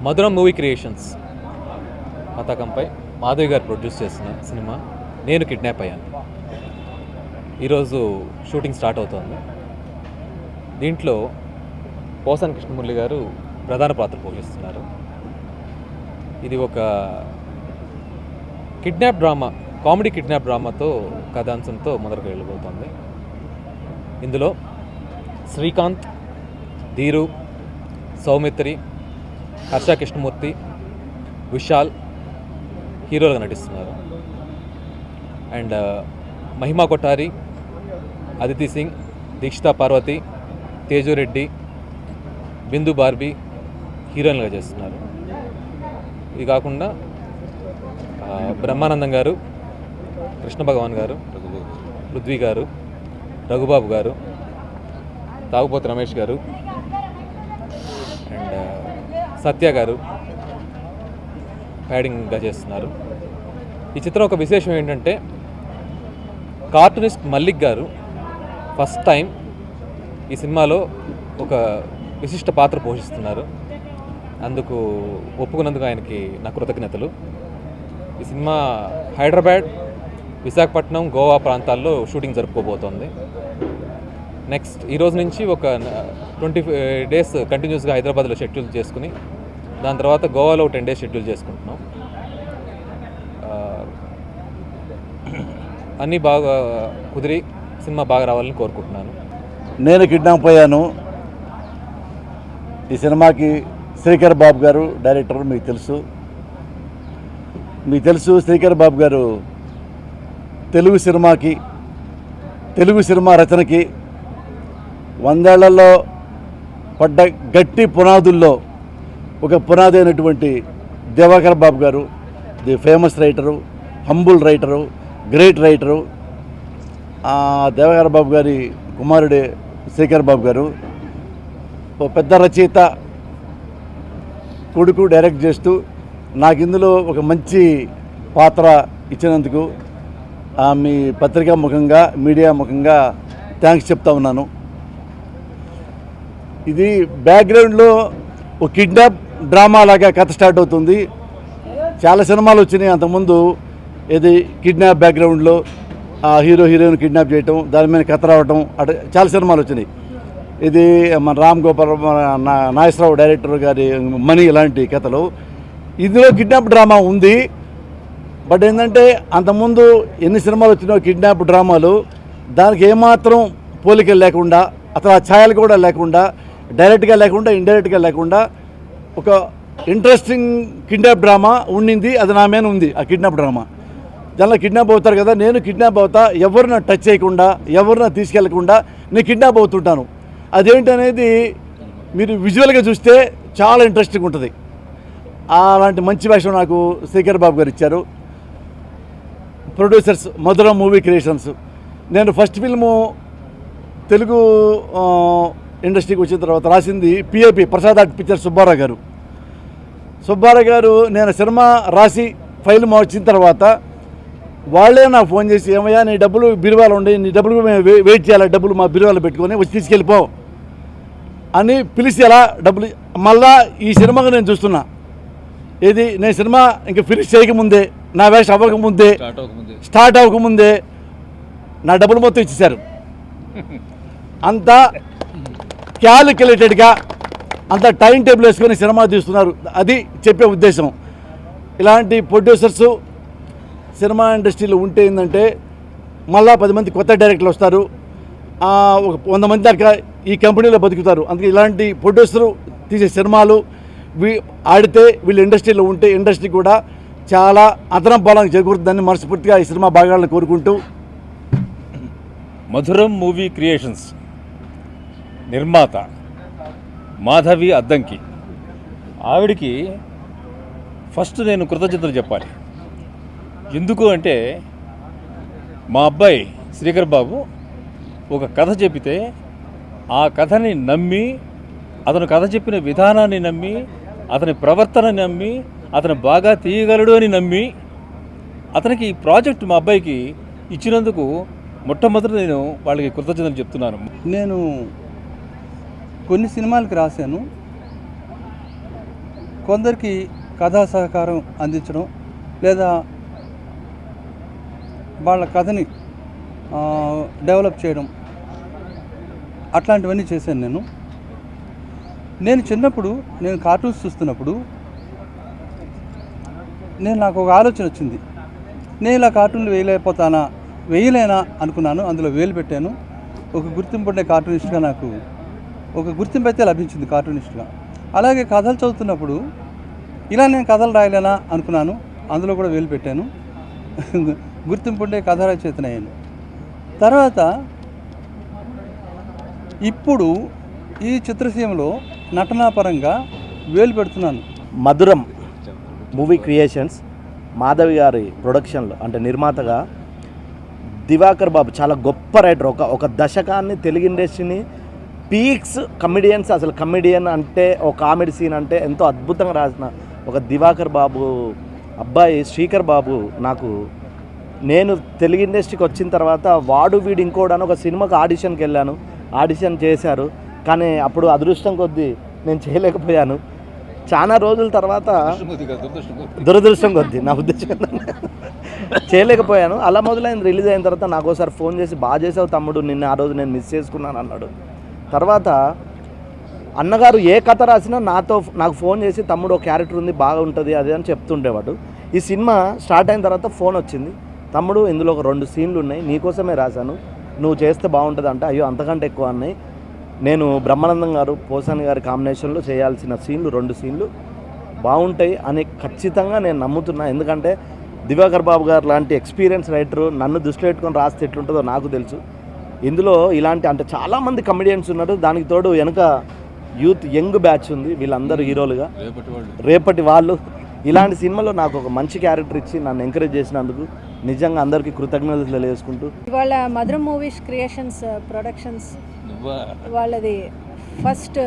మధురం movie creations పతాకంపై మాధవి గారు ప్రొడ్యూస్ చేసిన సినిమా నేను కిడ్నాప్ అయ్యాను. ఈరోజు షూటింగ్ స్టార్ట్ అవుతోంది. దీంట్లో పోసాని కృష్ణమురళి గారు ప్రధాన పాత్ర పోషిస్తున్నారు. ఇది ఒక కిడ్నాప్ డ్రామా, కామెడీ కిడ్నాప్ డ్రామాతో కథాంశంతో మొదలుకు వెళ్ళిపోతుంది. ఇందులో శ్రీకాంత్, ధీరు, సౌమిత్రి, హర్ష కృష్ణమూర్తి, విశాల్ హీరోలుగా నటిస్తున్నారు. అండ్ మహిమా కొఠారి, అదితి సింగ్, దీక్షితా పార్వతి, తేజురెడ్డి, బిందు బార్బీ హీరోయిన్లుగా చేస్తున్నారు. ఇది కాకుండా బ్రహ్మానందం గారు, కృష్ణ భగవాన్ గారు, పృథ్వీ గారు, రఘుబాబు గారు, తాగుపోతు రమేష్ గారు అండ్ సత్య గారు ప్యాడింగ్గా చేస్తున్నారు. ఈ చిత్రం ఒక విశేషం ఏంటంటే కార్టూనిస్ట్ మల్లిక్ గారు ఫస్ట్ టైం ఈ సినిమాలో ఒక విశిష్ట పాత్ర పోషిస్తున్నారు. అందుకు ఒప్పుకున్నందుకు ఆయనకి నా కృతజ్ఞతలు. ఈ సినిమా హైదరాబాద్, విశాఖపట్నం, గోవా ప్రాంతాల్లో షూటింగ్ జరుపుకోబోతోంది. నెక్స్ట్ ఈరోజు నుంచి ఒక 20 days కంటిన్యూస్గా హైదరాబాద్లో షెడ్యూల్ చేసుకుని దాని తర్వాత గోవాలో 10 days షెడ్యూల్ చేసుకుంటున్నాం. అన్నీ బాగా కుదిరి సినిమా బాగా రావాలని కోరుకుంటున్నాను. నేను కిడ్నాప్ అయ్యాను. ఈ సినిమాకి శ్రీకర్ బాబు గారు డైరెక్టర్. మీకు తెలుసు శ్రీకర్ బాబు గారు తెలుగు సినిమా రచనకి 100 ఏళ్లలో పడ్డ గట్టి పునాదుల్లో ఒక పునాది అయినటువంటి దివాకర్ బాబు గారు, the famous writer, humble writer, great writer. Diwakar Babu గారి కుమారుడే శ్రీకర్ బాబు గారు. ఓ పెద్ద రచయిత కొడుకు డైరెక్ట్ చేస్తూ నాకు ఇందులో ఒక మంచి పాత్ర ఇచ్చినందుకు మీ పత్రికా ముఖంగా, మీడియా ముఖంగా థ్యాంక్స్ చెప్తా ఉన్నాను. ఇది బ్యాక్గ్రౌండ్లో ఒక కిడ్నాప్ డ్రామా లాగా కథ స్టార్ట్ అవుతుంది. చాలా సినిమాలు వచ్చినాయి అంతకుముందు. ఇది కిడ్నాప్ బ్యాక్గ్రౌండ్లో హీరోయిన్ కిడ్నాప్ చేయటం, దాని మీద కథ రావటం, అటు చాలా సినిమాలు వచ్చినాయి. ఇది మన రామ్ గోపాల్ నాగేశ్వరరావు డైరెక్టర్ గారి మనీ ఇలాంటి కథలు. ఇందులో కిడ్నాప్ డ్రామా ఉంది. బట్ ఏంటంటే అంతకుముందు ఎన్ని సినిమాలు వచ్చినాయో కిడ్నాప్ డ్రామాలు, దానికి ఏమాత్రం పోలికలు లేకుండా, అసలు ఆ ఛాయలు కూడా లేకుండా, డైరెక్ట్గా లేకుండా, ఇండైరెక్ట్గా లేకుండా ఒక ఇంట్రెస్టింగ్ కిడ్నాప్ డ్రామా ఉండింది. అది నా మీద ఉంది. ఆ కిడ్నాప్ డ్రామా దానిలో కిడ్నాప్ అవుతారు కదా, నేను కిడ్నాప్ అవుతా, ఎవరిన టచ్ చేయకుండా, ఎవరిన తీసుకెళ్లకుండా నేను కిడ్నాప్ అవుతుంటాను. అదేంటనేది మీరు విజువల్గా చూస్తే చాలా ఇంట్రెస్టింగ్ ఉంటుంది. అలాంటి మంచి వేషం నాకు శ్రీకర్ బాబు గారు ఇచ్చారు. ప్రొడ్యూసర్స్ మధురం మూవీ క్రియేషన్స్. నేను ఫస్ట్ ఫిల్ము తెలుగు ఇండస్ట్రీకి వచ్చిన తర్వాత రాసింది PAP, Prasad art picture Subbarao గారు. నేను సినిమా రాసి ఫైల్ వచ్చిన తర్వాత వాళ్ళే నాకు ఫోన్ చేసి, ఏమయ్యా నీ డబ్బులు బీరువాలో ఉండి, నీ డబ్బులు మేము వెయిట్ చేయాలి, డబ్బులు మా బీరువాలో పెట్టుకొని వచ్చి తీసుకెళ్ళిపో అని పిలిచి అలా డబ్బులు. మళ్ళా ఈ సినిమాగా నేను చూస్తున్నా. నేను సినిమా ఇంకా ఫినిష్ చేయకముందే, నా వేషం అవ్వకముందే, స్టార్ట్ అవ్వకముందే నా డబ్బులు మొత్తం ఇచ్చేశారు. అంతా క్యాలిక్యులేటెడ్గా, అంత టైం టేబుల్ వేసుకొని సినిమా తీస్తున్నారు. అది చెప్పే ఉద్దేశం. ఇలాంటి ప్రొడ్యూసర్సు సినిమా ఇండస్ట్రీలో ఉంటే ఏంటంటే మళ్ళా 10 మంది కొత్త డైరెక్టర్లు వస్తారు. ఒక 100 మంది దాకా ఈ కంపెనీలో బతుకుతారు. అందుకే ఇలాంటి ప్రొడ్యూసరు తీసే సినిమాలు ఆడితే వీళ్ళు ఇండస్ట్రీలో ఉంటే ఇండస్ట్రీ కూడా చాలా అదనం బలంగా చేకూరుతుందని మనస్ఫూర్తిగా ఈ సినిమా భాగాలను కోరుకుంటూ, మధురం మూవీ క్రియేషన్స్ నిర్మాత మాధవి అద్దంకి ఆవిడికి ఫస్ట్ నేను కృతజ్ఞతలు చెప్పాలి. ఎందుకు అంటే మా అబ్బాయి శ్రీకర్ బాబు ఒక కథ చెబితే ఆ కథని నమ్మి, అతను కథ చెప్పిన విధానాన్ని నమ్మి, అతని ప్రవర్తనని నమ్మి, అతను బాగా తీయగలడు అని నమ్మి అతనికి ఈ ప్రాజెక్ట్ మా అబ్బాయికి ఇచ్చినందుకు మొట్టమొదటి నేను వాళ్ళకి కృతజ్ఞతలు చెప్తున్నాను. నేను కొన్ని సినిమాలకు రాశాను. కొందరికి కథా సహకారం అందించడం లేదా వాళ్ళ కథని డెవలప్ చేయడం అట్లాంటివన్నీ చేశాను. నేను చిన్నప్పుడు నేను కార్టూన్స్ చూస్తున్నప్పుడు నాకు ఒక ఆలోచన వచ్చింది. నేను ఇలా కార్టూన్లు వేయలేనా అనుకున్నాను. అందులో వేలు పెట్టాను. ఒక గుర్తింపు ఉండే కార్టూనిస్ట్గా నాకు ఒక గుర్తింపు అయితే లభించింది కార్టూనిస్ట్గా. అలాగే కథలు చదువుతున్నప్పుడు ఇలా నేను కథలు రాయలేనా అనుకున్నాను. అందులో కూడా వేలు పెట్టాను. గుర్తింపు ఉండే కథ రచయితనయ్యాను. తర్వాత ఇప్పుడు ఈ చిత్రసీమలో నటనాపరంగా వేలు పెడుతున్నాను. మధురం మూవీ క్రియేషన్స్ మాధవి గారి ప్రొడక్షన్లో అంటే నిర్మాతగా దివాకర్ బాబు చాలా గొప్ప రైటర్. ఒక దశకాన్ని తెలుగు ఇండస్ట్రీని పీక్స్ కమెడియన్స్, అసలు కమెడియన్ అంటే ఒక కామెడీ సీన్ అంటే ఎంతో అద్భుతంగా రాసిన ఒక దివాకర్ బాబు అబ్బాయి శ్రీకర్ బాబు నేను తెలుగు ఇండస్ట్రీకి వచ్చిన తర్వాత వాడు వీడు ఇంకోడని ఒక సినిమాకి ఆడిషన్కి వెళ్ళాను. ఆడిషన్ చేశారు, కానీ అప్పుడు అదృష్టం కొద్దీ నేను చేయలేకపోయాను. చాలా రోజుల తర్వాత దురదృష్టం కొద్దీ నా ఉద్దేశం చేయలేకపోయాను. అలా మొదలైంది. రిలీజ్ అయిన తర్వాత నాకు ఒకసారి ఫోన్ చేసి బాగా చేసావు తమ్ముడు, నిన్న ఆ రోజు నేను మిస్ చేసుకున్నాను అన్నాడు. తర్వాత అన్నగారు ఏ కథ రాసినా నాకు ఫోన్ చేసి తమ్ముడు ఒక క్యారెక్టర్ ఉంది బాగా ఉంటుంది అదే అని చెప్తుండేవాడు. ఈ సినిమా స్టార్ట్ అయిన తర్వాత ఫోన్ వచ్చింది, తమ్ముడు ఇందులో ఒక 2 సీన్లు ఉన్నాయి, నీకోసమే రాశాను, నువ్వు చేస్తే బాగుంటుంది అంటే అయ్యో అంతకంటే ఎక్కువ అన్నాయి. నేను బ్రహ్మానందం గారు పోసాని గారి కాంబినేషన్లో చేయాల్సిన 2 సీన్లు బాగుంటాయి అని ఖచ్చితంగా నేను నమ్ముతున్నా. ఎందుకంటే దివాకర్ బాబు గారు లాంటి ఎక్స్పీరియన్స్ రైటరు నన్ను దృష్టిలో పెట్టుకొని రాస్తే ఎట్లుంటుందో నాకు తెలుసు. ఇందులో ఇలాంటి అంటే చాలామంది కమెడియన్స్ ఉన్నారు, దానికి తోడు వెనుక యూత్ యంగ్ బ్యాచ్ ఉంది, వీళ్ళందరూ హీరోలుగా రేపటి వాళ్ళు. ఇలాంటి సినిమాలో నాకు ఒక మంచి క్యారెక్టర్ ఇచ్చి నన్ను ఎంకరేజ్ చేసినందుకు నిజంగా అందరికీ కృతజ్ఞతలు తెలియజేసుకుంటూ ఇవాళ మధురం మూవీస్ క్రియేషన్స్ ప్రొడక్షన్స్ వాళ్ళది ఫస్ట్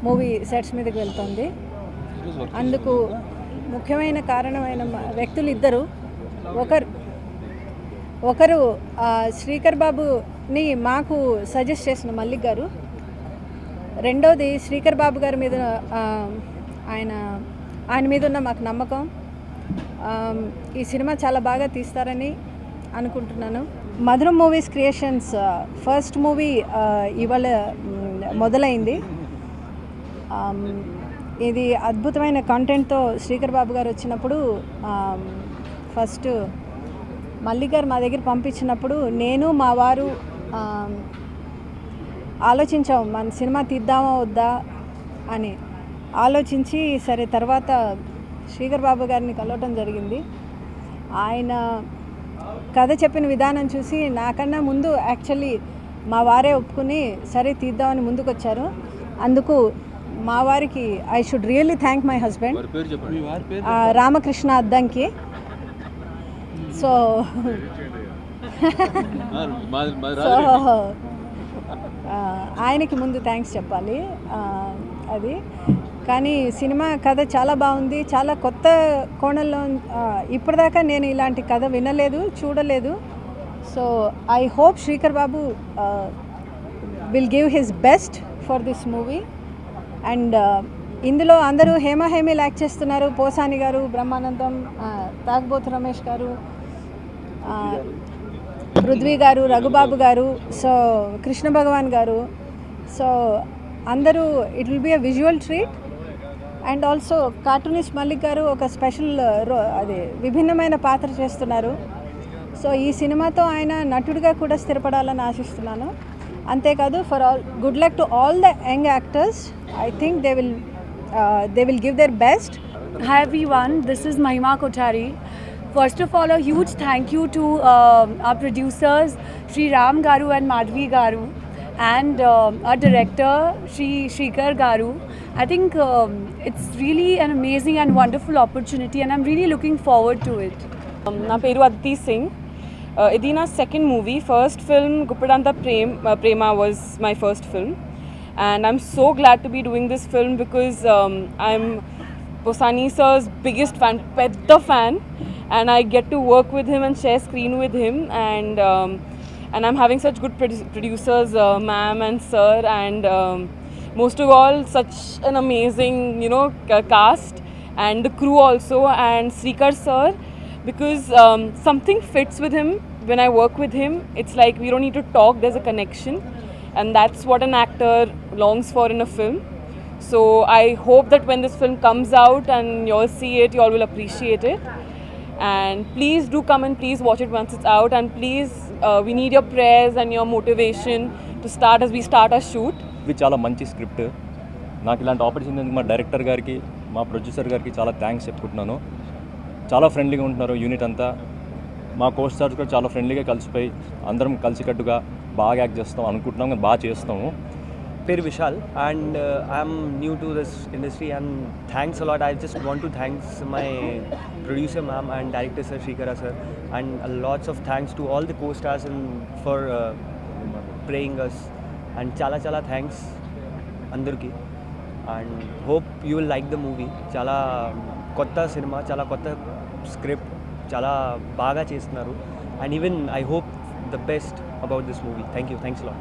మూవీ సెట్స్ మీదకి వెళ్తుంది. అందుకు ముఖ్యమైన కారణమైన వ్యక్తులు ఇద్దరు. ఒకరు శ్రీకర్ బాబుని మాకు సజెస్ట్ చేసిన మల్లిక్ గారు, రెండోది శ్రీకర్ బాబు గారి మీద ఆయన మీద ఉన్న మాకు నమ్మకం. ఈ సినిమా చాలా బాగా తీస్తారని అనుకుంటున్నాను. మధురం మూవీస్ క్రియేషన్స్ ఫస్ట్ మూవీ ఇవాళ మొదలైంది. ఇది అద్భుతమైన కంటెంట్తో శ్రీకర్ బాబు గారు వచ్చినప్పుడు ఫస్ట్ మల్లిక్ గారు మా దగ్గర పంపించినప్పుడు నేను మా వారు ఆలోచించాము మన సినిమా తీద్దామా వద్దా అని ఆలోచించి సరే తర్వాత శ్రీకర్ బాబు గారిని కలవటం జరిగింది. ఆయన కథ చెప్పిన విధానం చూసి నాకన్నా ముందు యాక్చువల్లీ మా వారే ఒప్పుకుని సరే తీద్దామని ముందుకు వచ్చారు. అందుకు మా వారికి I should really thank my husband Ramakrishna Addanki. So ఆయనకి ముందు థ్యాంక్స్ చెప్పాలి. అది కానీ సినిమా కథ చాలా బాగుంది, చాలా కొత్త కోణంలో. ఇప్పటిదాకా నేను ఇలాంటి కథ వినలేదు, చూడలేదు. So I hope Srikar Babu will give his best for this movie. And ఇందులో అందరూ హేమీలు యాక్ట్ చేస్తున్నారు. పోసాని గారు, బ్రహ్మానందం, తాగ్బోతు రమేష్ గారు, పృథ్వీ గారు, రఘుబాబు గారు, సో కృష్ణ భగవాన్ గారు. సో అందరూ it will be a visual treat. And also cartoonist Mallik గారు ఒక స్పెషల్ విభిన్నమైన పాత్ర చేస్తున్నారు. సో ఈ సినిమాతో ఆయన నటుడిగా కూడా స్థిరపడాలని ఆశిస్తున్నాను. అంతేకాదు for all good luck to all the young actors. I think they will give their best. Hi everyone, this is Mahima Kochari. First of all, a huge thank you to our producers Sri Ram Garu and Madhvi Garu, and our director Shrikar Garu. I think it's really an amazing and wonderful opportunity, and I'm really looking forward to it. Na peru Aditi Singh. Idi na second movie. First film Guppadanta Prema was my first film. And I'm so glad to be doing this film because I'm Posani sir's biggest fan, pedda fan, and I get to work with him and share screen with him, and I'm having such good producers, ma'am and sir, and most of all, such an amazing, cast, and the crew also, and Srikar sir, because something fits with him. When I work with him, it's like we don't need to talk, there's a connection, and that's what an actor longs for in a film. So I hope that when this film comes out and you all see it, you all will appreciate it. And please do come and please watch it once it's out, and please we need your prayers and your motivation to start as we start our shoot. ఇది చాలా మంచి script. నాకు ఇలాంటి opportunity మా director గారికి, మా producer గారికి చాలా థ్యాంక్స్ చెప్పుకుంటున్నాను. చాలా ఫ్రెండ్లీగా ఉంటున్నారు యూనిట్ అంతా. మా కో స్టార్స్ కూడా చాలా ఫ్రెండ్లీగా కలిసిపోయి అందరం కలిసికట్టుగా బాగా యాక్ట్ చేస్తాం అనుకుంటున్నాం, కానీ బాగా చేస్తాము. పేరు Vishal and I'm new to this industry, and thanks a lot. I just want to thanks my producer ma'am and director sir Srikara sir, and lots of thanks to all the co-stars and for praying us, and chala thanks andarki, and hope you will like the movie. Chala kotta cinema, chala kotta script, chala baga chestunaru, and even I hope the best about this movie. Thank you, thanks a lot.